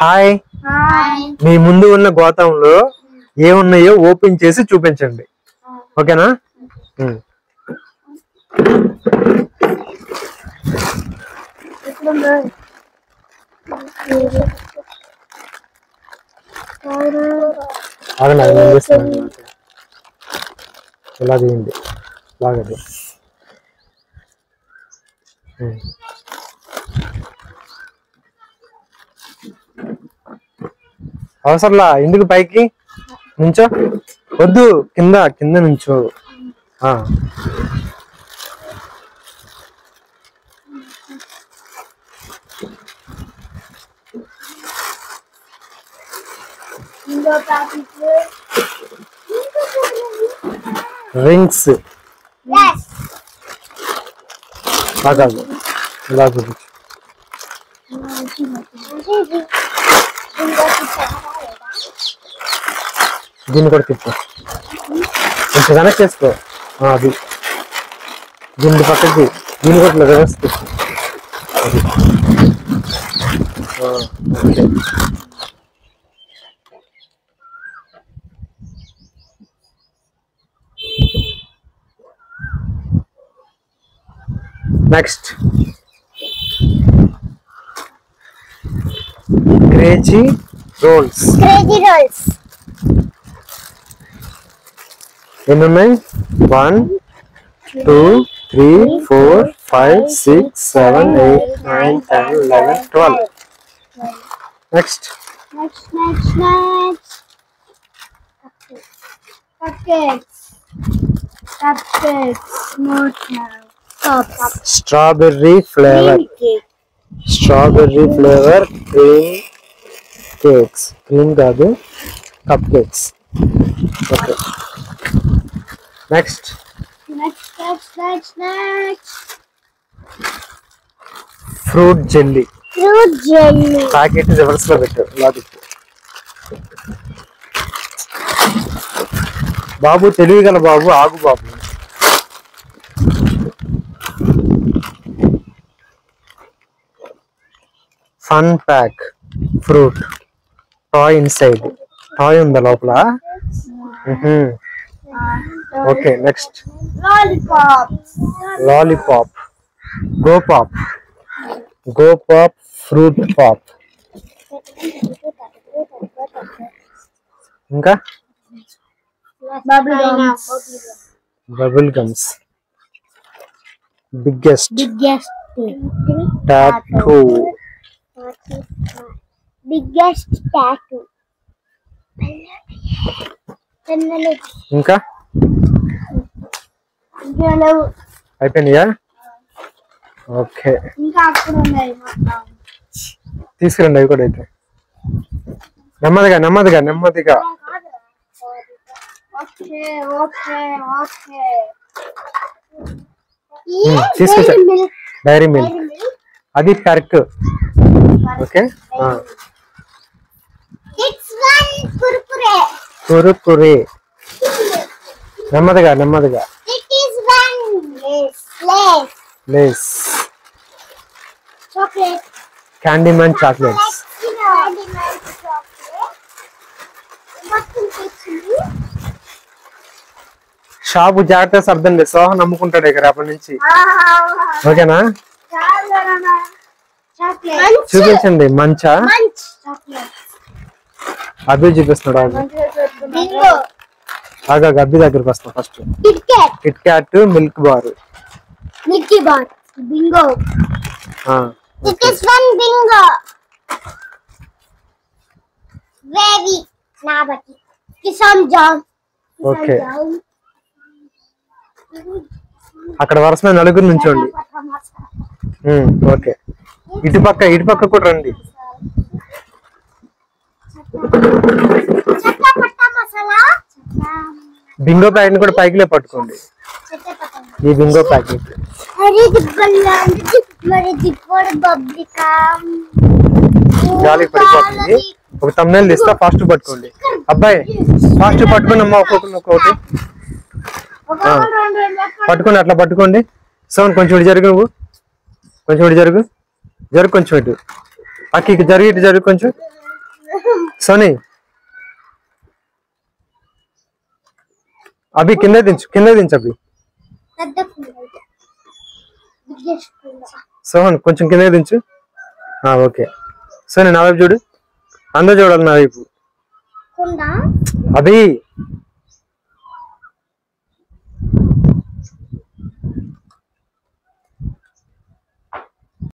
Hi మీ ముందు ఉన్న గోతంలో ఏమున్నాయో ఓపెన్ చేసి చూపించండి. ఓకేనా? ఇలా తీయండి, బాగా అవసరంలా. ఎందుకు పైకి నుంచో? వద్దు, కింద కింద నుంచో. రింగ్స్ ఇలా చూపించు. దీన్ని కూడా తిప్పు, కొంచెం కనెక్ట్ చేసుకో. అది దీన్ని పక్కకి, దీన్ని కూడా రివర్స్ తిప్పు. Next crazy rolls. ఎన్ని ఉన్నాయి? 1 2 3 4 5 6 7 8 9 10 11 12. Next strawberry flavour cream cakes. Cream కాదు, cupcakes. Okay. Next fruit jelly. Packet reverse లో పెట్టు. బాబు తెలియగల బాబు, ఆగు బాబు. Fun pack fruit toy inside. Toy ఉందా లోపల? Okay. Next lollipop. Go pop fruit pop. ఇంకా బబుల్ గమ్స్. Biggest tattoo. ఇంకా అయిపోయినాయా? ఓకే, తీసుకురండి అవి కూడా. అయితే నెమ్మదిగా. తీసుకొచ్చా. డైరీ మిల్క్, అది పర్క్. ఓకే. కురుకురే. నెమ్మదిగా. లేస్. క్యాండీమన్ చాక్లెట్స్. షాపు జాగ్రత్తగా సర్దండి, సోహన్ నమ్ముకుంటాడు ఇక్కడ అప్పటి నుంచి. ఓకేనా? చూపించండి. మంచా? అభి చూపిస్తున్నాడు. అభి దగ్గరకు వస్తాం. First Kit Kat, milk bar. Bingo. It is one bingo. Very nabati. Kisan John. Okay. అక్కడ వరుస నలుగురు నుంచోండి. ఓకే. ఇటుపక్క కూడా రండి. బింగో ప్యాకెట్ కూడా పైకిలే పట్టుకోండి. ఈ బింగో ప్యాకెట్. గాలి పడిపోతుంది. ఒక తమ్ముళ్ళు ఇస్తా, ఫాస్ట్ పట్టుకోండి. అబ్బాయి ఫాస్ట్ పట్టుకోండి అమ్మా. ఒక్కొక్కటి పట్టుకోండి. అట్లా పట్టుకోండి. సౌండ్ కొంచెం ఇటు జరుగు. కొంచెం ఇటు జరుగు. కొంచెం ఇటు. అక్కి జరుగు, ఇటు జరుగు కొంచెం. సోని అభి కింద దించు అభి. పెద్ద కుండ బిగ్గెస్ట్ కుండ. సోహన్ కొంచెం కింద దించు. ఓకే సోని నా వైపు చూడు, అందరూ చూడాలి నా వైపు. కుండ అభి